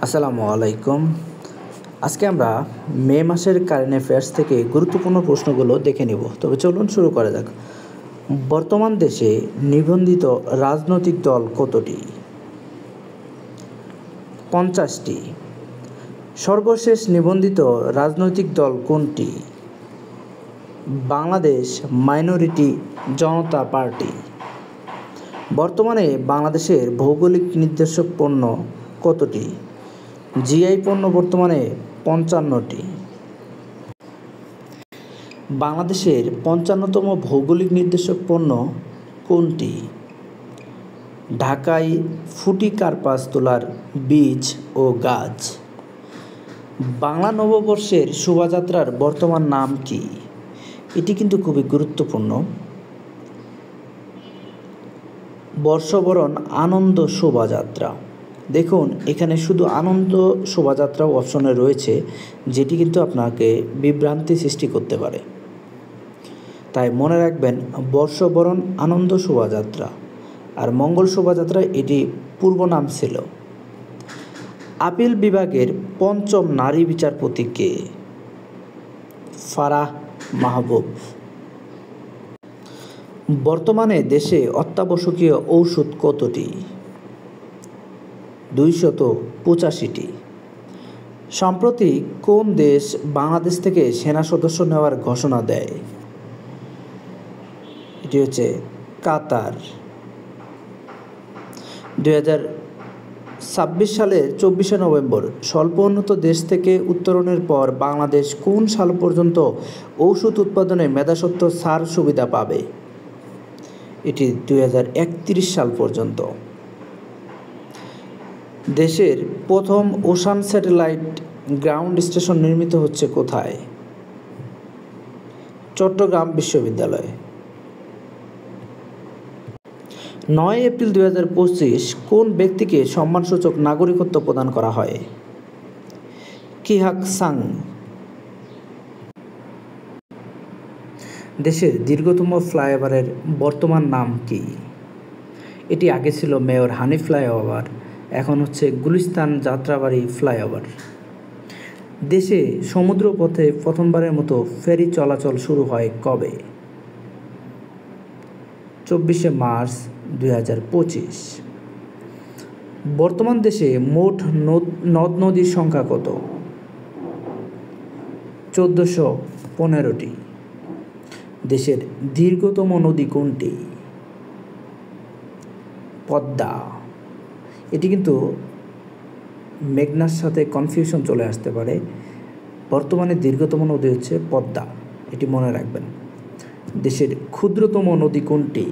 আসসালামু আলাইকুম। আজকে আমরা মে মাসের কারেন্ট অ্যাফেয়ার্স থেকে গুরুত্বপূর্ণ প্রশ্নগুলো দেখে নেব। তবে চলুন শুরু করা যাক। বর্তমান দেশে নিবন্ধিত রাজনৈতিক দল কতটি? 50টি। সর্বশেষ নিবন্ধিত রাজনৈতিক দল কোনটি? বাংলাদেশ মাইনরিটি জনতা পার্টি। বর্তমানে বাংলাদেশের ভৌগোলিক নির্দেশক পণ্য কতটি? জিআই পণ্য বর্তমানে 55টি। বাংলাদেশের 55তম ভৌগোলিক নির্দেশক পণ্য কোনটি? ঢাকায় ফুটিকার্পাস তুলার বীজ ও গাছ। বাংলা নববর্ষের শোভাযাত্রার বর্তমান নাম কি? এটি কিন্তু খুবই গুরুত্বপূর্ণ। বর্ষবরণ আনন্দ শোভাযাত্রা। দেখুন, এখানে শুধু আনন্দ শোভাযাত্রা অপশনে রয়েছে, যেটি কিন্তু আপনাকে বিভ্রান্তি সৃষ্টি করতে পারে। তাই মনে রাখবেন, বর্ষবরণ আনন্দ শোভাযাত্রা আর মঙ্গল শোভাযাত্রা এটি পূর্ব নাম ছিল। আপিল বিভাগের ৫ম নারী বিচারপতি কে? ফারাহ মাহবুব। বর্তমানে দেশে অত্যাবশ্যকীয় ঔষধ কতটি? ২৮৫টি। সম্প্রতি কোন দেশ বাংলাদেশ থেকে সেনা সদস্য নেওয়ার ঘোষণা দেয়? এটি হচ্ছে কাতার। ২০২৬ সালের ২৪শে নভেম্বর স্বল্প উন্নত দেশ থেকে উত্তরণের পর বাংলাদেশ কোন সাল পর্যন্ত ঔষধ উৎপাদনে মেধাস্বত্ব ছাড় সুবিধা পাবে? এটি ২০৩১ সাল পর্যন্ত। দেশের প্রথম ওশান স্যাটেলাইট গ্রাউন্ড স্টেশন নির্মিত হচ্ছে কোথায়? চট্টগ্রাম বিশ্ববিদ্যালয়ে। ৯ এপ্রিল ২০২৫ কোন ব্যক্তিকে সম্মানসূচক নাগরিকত্ব প্রদান করা হয়? কিহাক সাং। দেশের দীর্ঘতম ফ্লাইওভারের বর্তমান নাম কি? এটি আগে ছিল মেয়র হানিফ ফ্লাইওভার, এখন হচ্ছে গুলিস্তান যাত্রাবাড়ি ফ্লাইওভার। দেশে সমুদ্রপথে প্রথমবারের মতো ফেরি চলাচল শুরু হয় কবে? ২৪শে মার্চ ২০২৫। বর্তমান দেশে মোট নদ নদীর সংখ্যা কত? ১৪১৫টি। দেশের দীর্ঘতম নদী কোনটি? পদ্মা। এটি কিন্তু মেঘনার সাথে কনফিউশন চলে আসতে পারে। বর্তমানে দীর্ঘতম নদী হচ্ছে পদ্মা, এটি মনে রাখবেন। দেশের ক্ষুদ্রতম নদী কোনটি?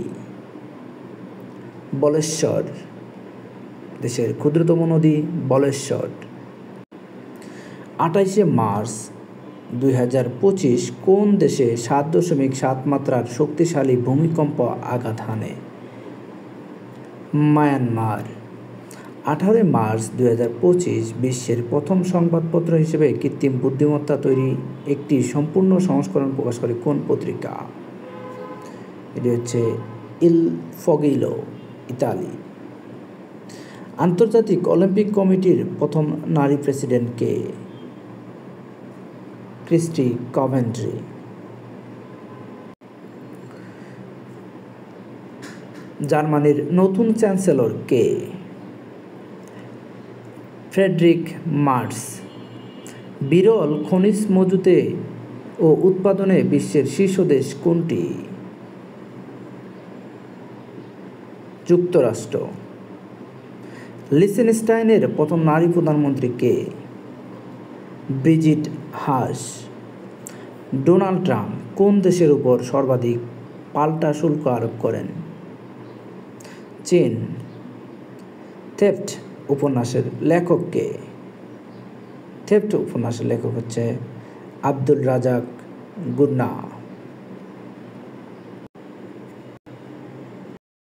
বলেশ্বর। দেশের ক্ষুদ্রতম নদী বলেশ্বর। ২৮শে মার্চ ২০২৫ কোন দেশে ৭.৭ মাত্রার শক্তিশালী ভূমিকম্প আঘাত হানে? মায়ানমার। ১৮ মার্চ ২০২৫ বিশ্বের প্রথম সংবাদপত্র হিসেবে কৃত্রিম বুদ্ধিমত্তা তৈরি একটি সম্পূর্ণ সংস্করণ প্রকাশ করে কোন পত্রিকা? এটি হচ্ছে ইল ফগিলো, ইতালি। আন্তর্জাতিক অলিম্পিক কমিটির প্রথম নারী প্রেসিডেন্ট কে? Christie Coventry. জার্মানির নতুন চ্যান্সেলর কে? Friedrich marts. বিরল খনিজ মজুতে ও উৎপাদনে বিশ্বের শীর্ষ দেশ কোনটি? যুক্তরাষ্ট্র। লিচেনস্টাইনের প্রথম নারী প্রধানমন্ত্রী কে? ব্রিজিট হাস। ডোনাল্ড ট্রাম্প কোন দেশের উপর সর্বাধিক পাল্টা শুল্ক আরোপ করেন? চীন। থেফট উপন্যাসের লেখক কে? থেফট উপন্যাসের লেখক হচ্ছে আব্দুল রাজাক গুন্না।